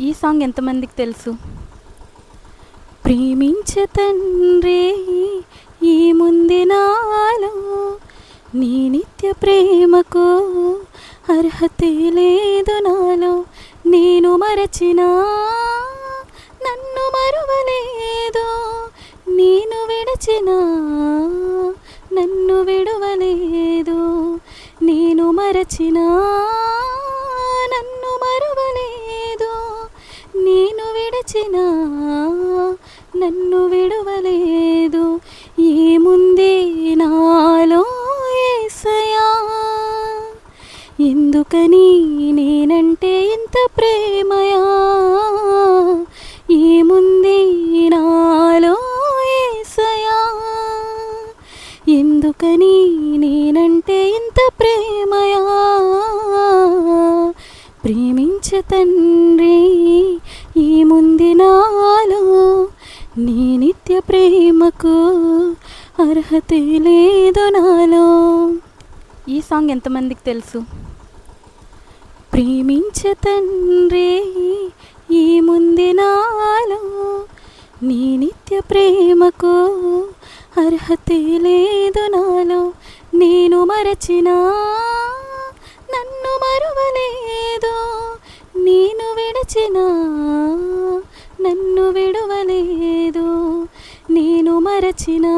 ఈ సాంగ్ ఎంతమందికి తెలుసు? ప్రేమించే తండ్రి ఈ ముంది నాలో, నీ నిత్య ప్రేమకు అర్హతే లేదు నాలో. నేను మరచినా నన్ను మరువలేదు, నేను విడచినా నన్ను విడువలేదు. నేను మరచినా నన్ను మరువలేదు, నేను విడచినా నన్ను విడువలేదు. ఏముంది నాలో యేసయ్యా, ఎందుకని నేనంటే ఇంత ప్రేమయా? ఏముంది నాలో యేసయ్యా, ఎందుకని నేనంటే ఇంత ప్రేమయా? ప్రేమించే తండ్రి ఈ ముంది నాలో, నీ నిత్య ప్రేమకు అర్హతే లేదు నాలో. ఈ సాంగ్ ఎంతమందికి తెలుసు? ప్రేమించే తండ్రి ఈ ముంది నాలో, నీ నిత్య ప్రేమకు అర్హతే లేదు నాలో. నేను మరచినా నన్ను మరువలేదు, నేను విడచినా నన్ను విడువలేదు. నేను మరచినా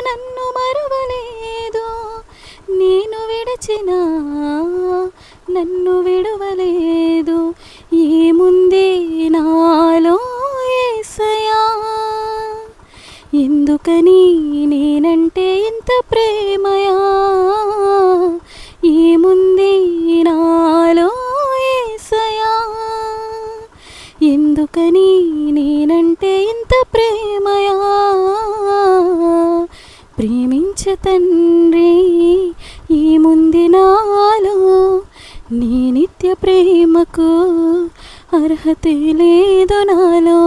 నన్ను మరువలేదు, నేను విడచినా నన్ను విడువలేదు. ఏముంది నాలో యేసయ్యా, ఎందుకని నేనంటే ఇంత ప్రేమయా? ఏముంది నాలో యేసయ్యా, ఎందుకని నేనంటే ఇంత ప్రేమయా? ప్రేమించే తండ్రి ఈ ముంది నాలో, నీ నిత్య ప్రేమకు అర్హతే లేదు నాలో.